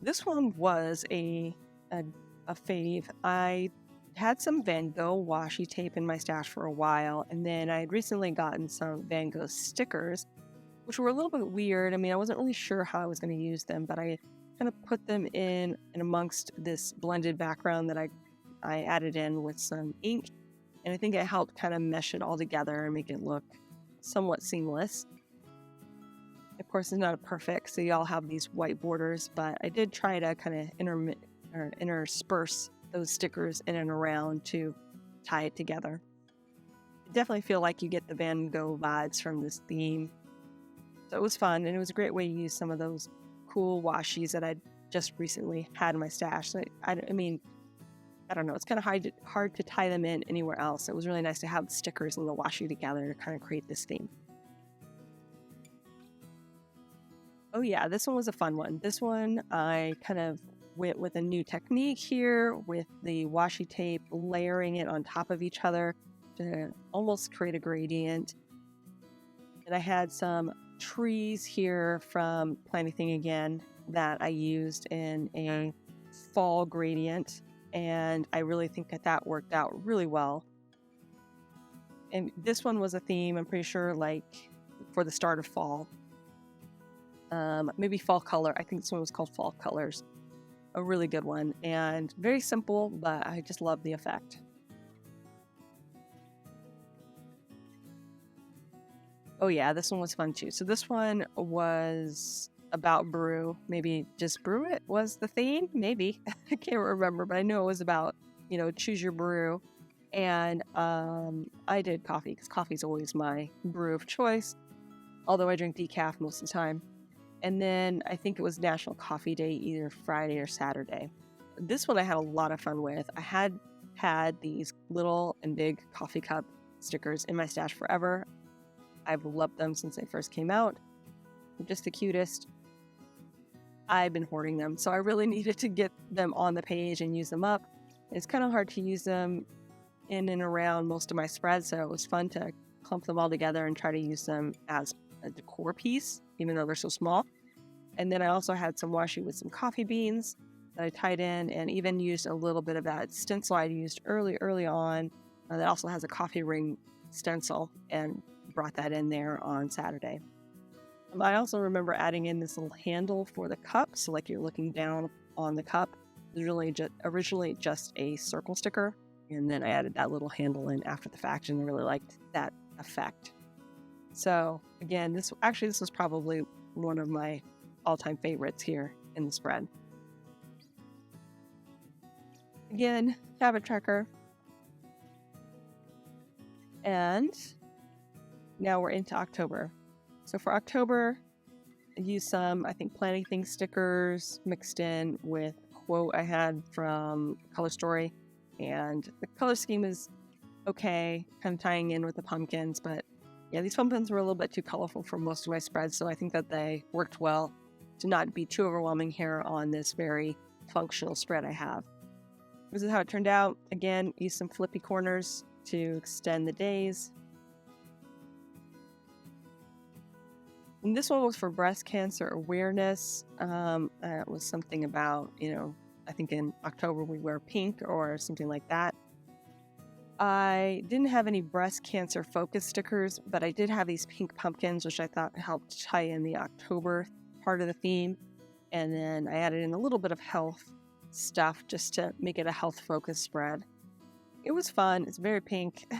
This one was a fave. I had some Van Gogh washi tape in my stash for a while, and then I had recently gotten some Van Gogh stickers, which were a little bit weird. I mean, I wasn't really sure how I was going to use them, but I kind of put them in and amongst this blended background that I added in with some ink, and I think it helped kind of mesh it all together and make it look somewhat seamless. Of course, it's not perfect, so y'all have these white borders, but I did try to kind of intersperse those stickers in and around to tie it together. I definitely feel like you get the Van Gogh vibes from this theme. So it was fun, and it was a great way to use some of those cool washies that I just recently had in my stash. So I mean, I don't know, it's kind of hard to tie them in anywhere else. It was really nice to have the stickers and the washi together to kind of create this theme. Oh yeah, this one was a fun one. This one, I kind of went with a new technique here with the washi tape, layering it on top of each other to almost create a gradient. And I had some trees here from Planning Thing again that I used in a fall gradient, and I really think that worked out really well. And this one was a theme, I'm pretty sure, like for the start of fall. Maybe fall color. I think this one was called Fall Colors. A really good one, and very simple, but I just love the effect. Oh yeah, this one was fun too. So this one was about brew. Maybe just brew it was the theme. Maybe I can't remember, but I know it was about choose your brew. And I did coffee because coffee is always my brew of choice. Although I drink decaf most of the time. And then I think it was National Coffee Day, either Friday or Saturday. This one I had a lot of fun with. I had these little and big coffee cup stickers in my stash forever. I've loved them since they first came out. They're just the cutest. I've been hoarding them, so I really needed to get them on the page and use them up. It's kind of hard to use them in and around most of my spreads, so it was fun to clump them all together and try to use them as a decor piece, even though they're so small. And then I also had some washi with some coffee beans that I tied in, and even used a little bit of that stencil I used early on that also has a coffee ring stencil, and brought that in there on Saturday. I also remember adding in this little handle for the cup, so like you're looking down on the cup. It was originally just a circle sticker, and then I added that little handle in after the fact, and I really liked that effect. So again, this was probably one of my all-time favorites here in the spread. Again, habit tracker. And now we're into October. So for October, I used some, I think, Planning Things stickers mixed in with a quote I had from Color Story. And the color scheme is okay, kind of tying in with the pumpkins, but yeah, these pumpkins were a little bit too colorful for most of my spreads, so I think that they worked well to not be too overwhelming here on this very functional spread I have. This is how it turned out. Again, use some flippy corners to extend the days. And this one was for breast cancer awareness. It was something about, I think in October we wear pink or something like that. I didn't have any breast cancer focus stickers, but I did have these pink pumpkins, which I thought helped tie in the October part of the theme. And then I added in a little bit of health stuff just to make it a health focused spread. It was fun. It's very pink,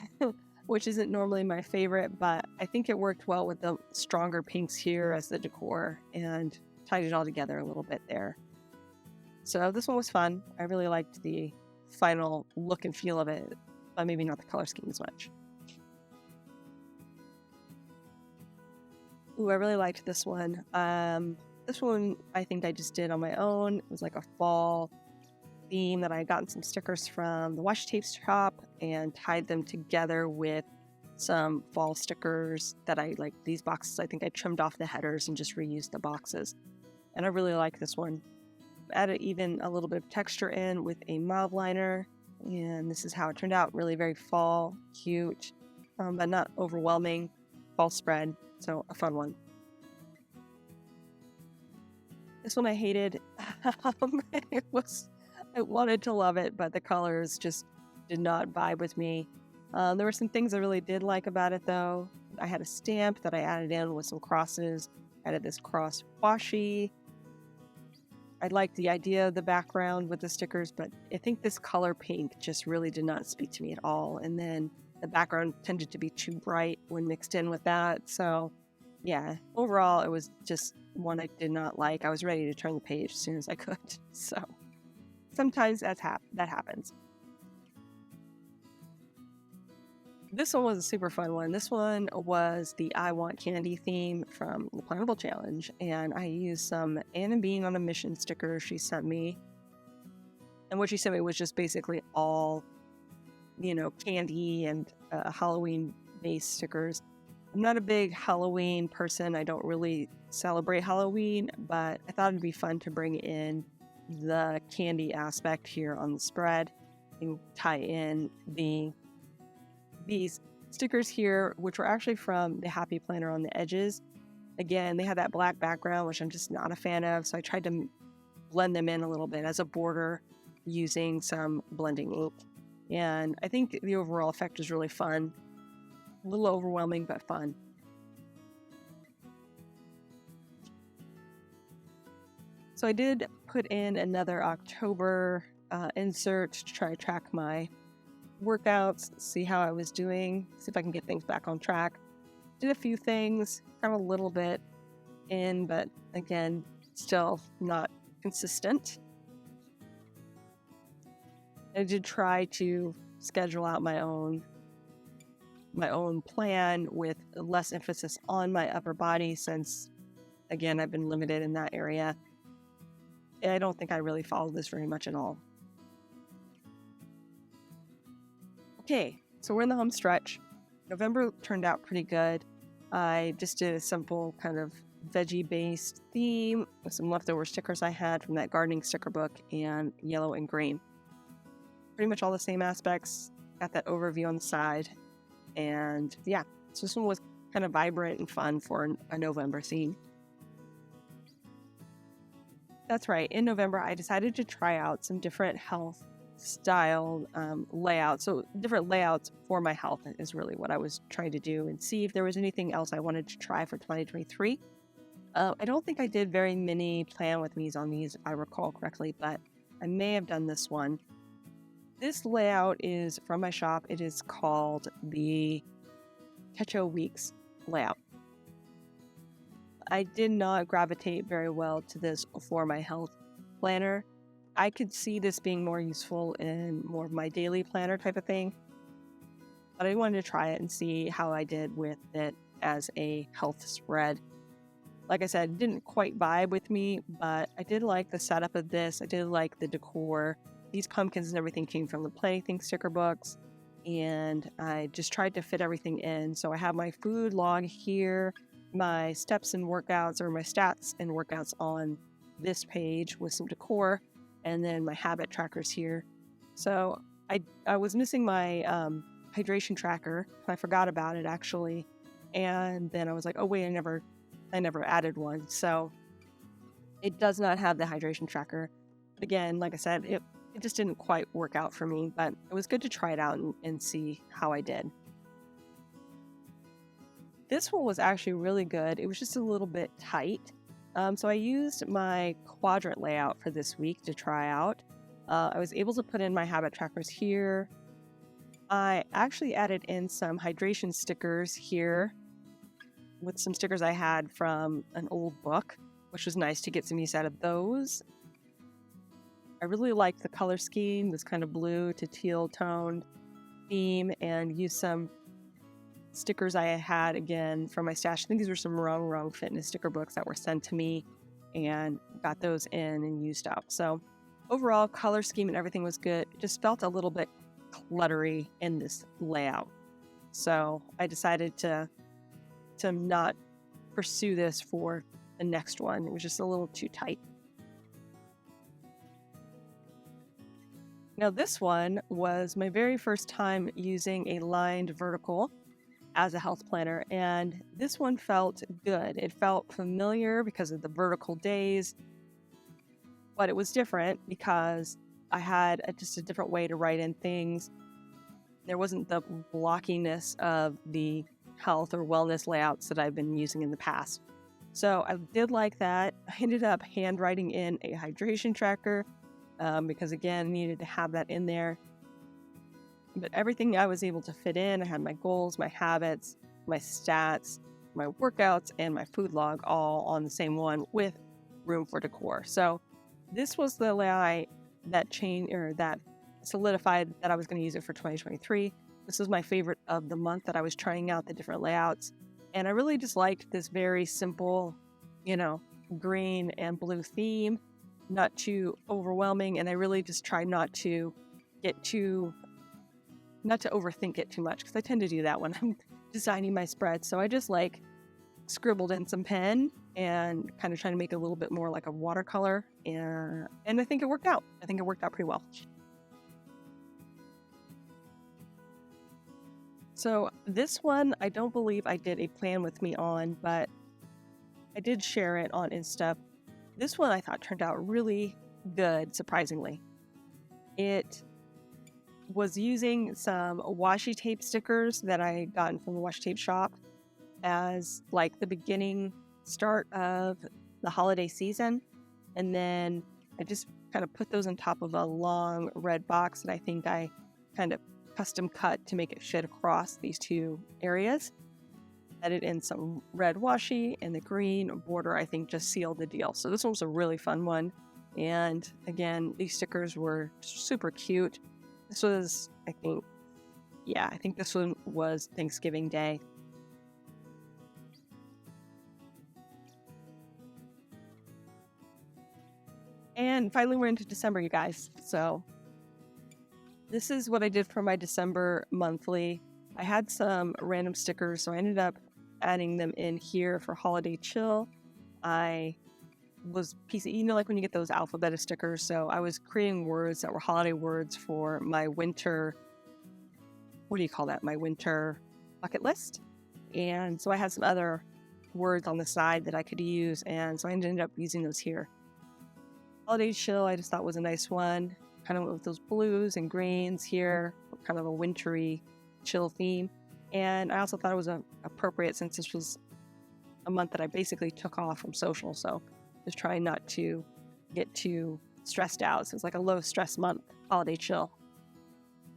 which isn't normally my favorite, but I think it worked well with the stronger pinks here as the decor and tied it all together a little bit there. So this one was fun. I really liked the final look and feel of it, but maybe not the color scheme as much. Ooh, I really liked this one. This one I think I just did on my own. It was like a fall theme that I had gotten some stickers from the washi tape shop and tied them together with some fall stickers that I like. These boxes, I think I trimmed off the headers and just reused the boxes. And I really like this one. Added even a little bit of texture in with a mauve liner. And this is how it turned out. Really very fall, cute, but not overwhelming fall spread. So a fun one. This one I hated. I wanted to love it, but the colors just did not vibe with me. There were some things I really did like about it, though. I had a stamp that I added in with some crosses. I added this cross washi. I liked the idea of the background with the stickers, but I think this color pink just really did not speak to me at all. And then the background tended to be too bright when mixed in with that. So yeah, overall, it was just one I did not like. I was ready to turn the page as soon as I could. So sometimes that happens. This one was a super fun one. This one was the I Want Candy theme from the Plannable Challenge, and I used some Anna Bean on a Mission sticker she sent me. And what she sent me was just basically all, candy and Halloween-based stickers. I'm not a big Halloween person. I don't really celebrate Halloween, but I thought it'd be fun to bring in the candy aspect here on the spread and tie in these stickers here, which were actually from the Happy Planner on the edges. Again, they had that black background, which I'm just not a fan of, so I tried to blend them in a little bit as a border using some blending ink. And I think the overall effect is really fun. A little overwhelming, but fun. So I did put in another October insert to try to track my workouts, see how I was doing, see if I can get things back on track. Did a few things, kind of a little bit in, but again, still not consistent. I did try to schedule out my own plan with less emphasis on my upper body since, again, I've been limited in that area. And I don't think I really followed this very much at all. Okay, so we're in the home stretch. November turned out pretty good. I just did a simple kind of veggie-based theme with some leftover stickers I had from that gardening sticker book and yellow and green. Pretty much all the same aspects. Got that overview on the side. And yeah, so this one was kind of vibrant and fun for a November theme. That's right. In November, I decided to try out some different health style layouts. So, different layouts for my health is really what I was trying to do and see if there was anything else I wanted to try for 2023. I don't think I did very many plan with me's on these, if I recall correctly, but I may have done this one. This layout is from my shop. It is called the Techo Weeks layout. I did not gravitate very well to this for my health planner. I could see this being more useful in more of my daily planner type of thing, but I wanted to try it and see how I did with it as a health spread. Like I said, it didn't quite vibe with me, but I did like the setup of this. I did like the decor. These pumpkins and everything came from the Play Thing sticker books, and I just tried to fit everything in. So I have my food log here, my steps and workouts, or my stats and workouts on this page with some decor, and then my habit trackers here. So I was missing my hydration tracker. I forgot about it actually, and then I was like, oh wait, I never added one. So it does not have the hydration tracker. But again, like I said, it just didn't quite work out for me, but it was good to try it out and see how I did. This one was actually really good. It was just a little bit tight. So I used my quadrant layout for this week to try out. I was able to put in my habit trackers here. I actually added in some hydration stickers here with some stickers I had from an old book, which was nice to get some use out of those. I really liked the color scheme, this kind of blue to teal toned theme, and used some stickers I had again from my stash. I think these were some Wrong Fitness sticker books that were sent to me, and got those in and used up. So overall, color scheme and everything was good. It just felt a little bit cluttery in this layout. So I decided to not pursue this for the next one. It was just a little too tight. Now this one was my very first time using a lined vertical as a health planner, and this one felt good. It felt familiar because of the vertical days, but it was different because I had just a different way to write in things. There wasn't the blockiness of the health or wellness layouts that I've been using in the past. So I did like that. I ended up handwriting in a hydration tracker because again, I needed to have that in there. But everything I was able to fit in, I had my goals, my habits, my stats, my workouts, and my food log all on the same one with room for decor. So this was the layout that solidified that I was going to use it for 2023. This was my favorite of the month that I was trying out the different layouts. And I really just liked this very simple, green and blue theme, not too overwhelming. And I really just tried not to overthink it too much, because I tend to do that when I'm designing my spreads. So I just scribbled in some pen and kind of trying to make it a little bit more like a watercolor. And I think it worked out. I think it worked out pretty well. So this one, I don't believe I did a plan with me on, but I did share it on Insta. This one I thought turned out really good, surprisingly. It was using some washi tape stickers that I gotten from the washi tape shop as the beginning start of the holiday season. And then I just kind of put those on top of a long red box that I think I kind of custom cut to make it fit across these two areas. Added in some red washi, and the green border I think just sealed the deal. So this one was a really fun one. And again, these stickers were super cute. This was, I think this one was Thanksgiving Day. And finally, we're into December, you guys. So this is what I did for my December monthly. I had some random stickers, so I ended up adding them in here for Holiday Chill. I was when you get those alphabet stickers, so I was creating words that were holiday words for my winter, my winter bucket list. And so I had some other words on the side that I could use, and so I ended up using those here. Holiday chill, I just thought was a nice one. Kind of went with those blues and greens here, kind of a wintry chill theme. And I also thought it was appropriate since this was a month that I basically took off from social. So just trying not to get too stressed out. So it's like a low stress month, holiday chill.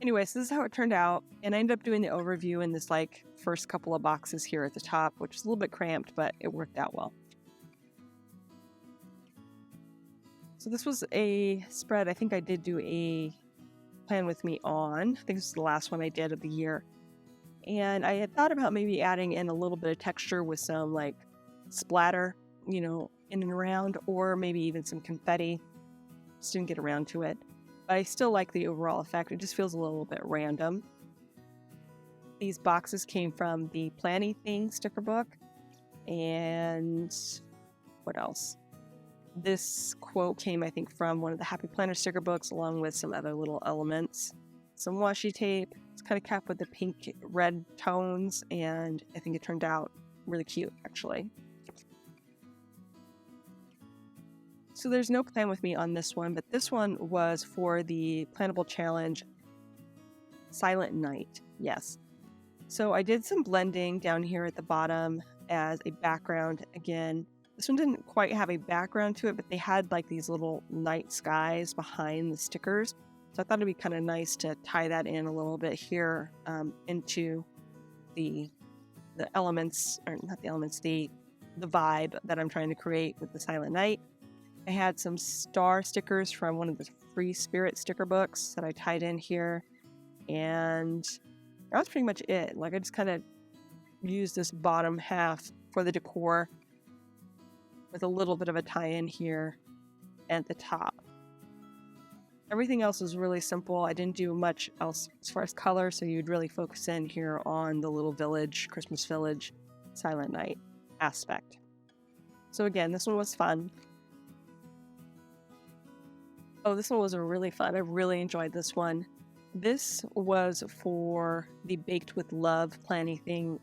Anyway, so this is how it turned out. And I ended up doing the overview in this like first couple of boxes here at the top, which is a little bit cramped, but it worked out well. So this was a spread. I think I did do a plan with me on. I think this is the last one I did of the year. And I had thought about maybe adding in a little bit of texture with some like splatter, in and around, or maybe even some confetti. Just didn't get around to it. But I still like the overall effect. It just feels a little bit random. These boxes came from the Planny Thing sticker book. And what else? This quote came, I think, from one of the Happy Planner sticker books, along with some other little elements. Some washi tape. It's kind of capped with the pink red tones, and I think it turned out really cute, actually. So there's no plan with me on this one, but this one was for the Plannable Challenge Silent Night. Yes. So I did some blending down here at the bottom as a background. Again, this one didn't quite have a background to it, but they had like these little night skies behind the stickers. So I thought it'd be kind of nice to tie that in a little bit here into the elements, or not the elements, the vibe that I'm trying to create with the Silent Night. I had some star stickers from one of the Free Spirit sticker books that I tied in here. And that was pretty much it. Like I just kind of used this bottom half for the decor with a little bit of a tie-in here at the top. Everything else was really simple. I didn't do much else as far as color, so you'd really focus in here on the little village, Christmas village, Silent Night aspect. So again, this one was fun. Oh, this one was really fun. I really enjoyed this one. This was for the Baked with Love Plannable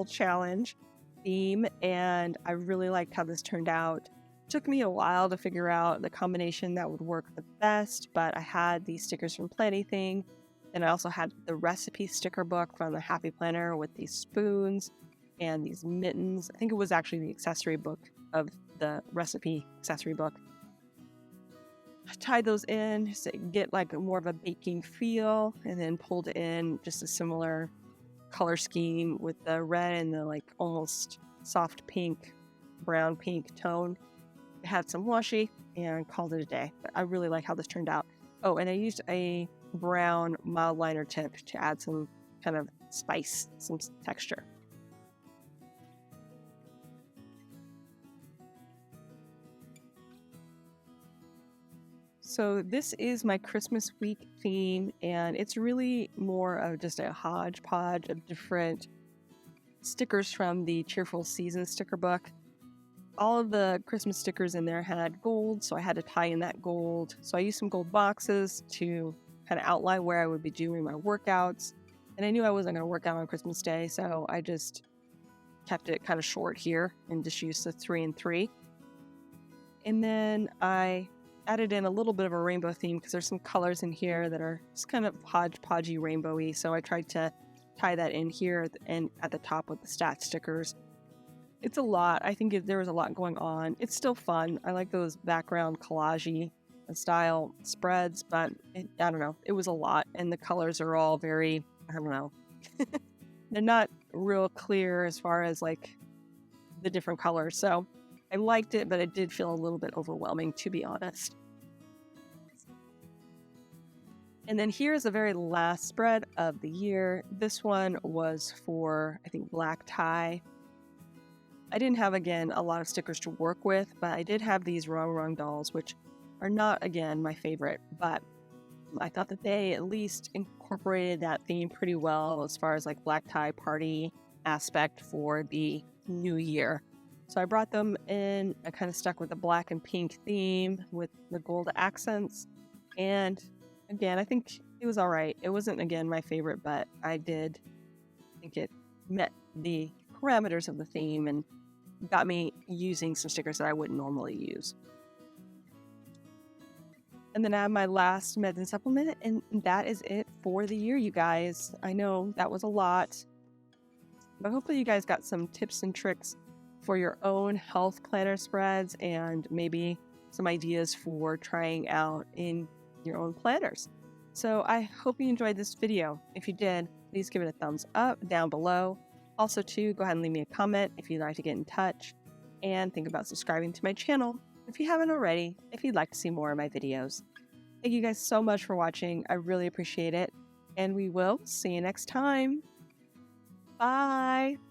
Challenge theme, and I really liked how this turned out. It took me a while to figure out the combination that would work the best, but I had these stickers from Plannything, and I also had the recipe sticker book from the Happy Planner with these spoons and these mittens. I think it was actually the accessory book of the recipe accessory book. I tied those in to get like more of a baking feel, and then pulled in just a similar color scheme with the red and the like almost soft pink, brown pink tone. I had some washi and called it a day. But I really like how this turned out. Oh, and I used a brown mild liner tip to add some kind of spice, some texture. So this is my Christmas week theme, and it's really more of just a hodgepodge of different stickers from the Cheerful Season sticker book. All of the Christmas stickers in there had gold, so I had to tie in that gold. So I used some gold boxes to kind of outline where I would be doing my workouts. And I knew I wasn't going to work out on Christmas Day, so I just kept it kind of short here and just used the 3 and 3. And then I added in a little bit of a rainbow theme because there's some colors in here that are just kind of hodgepodgey rainbowy. So I tried to tie that in here and at the top with the stat stickers. It's a lot. I think there was a lot going on. It's still fun. I like those background collage style spreads, but I don't know. It was a lot, and the colors are all very, I don't know. They're not real clear as far as like the different colors. So I liked it, but it did feel a little bit overwhelming, to be honest. And then here's the very last spread of the year. This one was for, I think, black tie. I didn't have, again, a lot of stickers to work with, but I did have these Wrong dolls, which are not, again, my favorite, but I thought that they at least incorporated that theme pretty well as far as like black tie party aspect for the new year. So I brought them in. I kind of stuck with the black and pink theme with the gold accents. And again, I think it was all right. It wasn't, again, my favorite, but I did think it met the parameters of the theme and got me using some stickers that I wouldn't normally use. And then I have my last meds and supplement, and that is it for the year, you guys. I know that was a lot, but hopefully you guys got some tips and tricks for your own health planner spreads and maybe some ideas for trying out in your own planners. So I hope you enjoyed this video. If you did, please give it a thumbs up down below. Also, too, go ahead and leave me a comment if you'd like to get in touch, and think about subscribing to my channel if you haven't already, if you'd like to see more of my videos. Thank you guys so much for watching. I really appreciate it, and we will see you next time. Bye!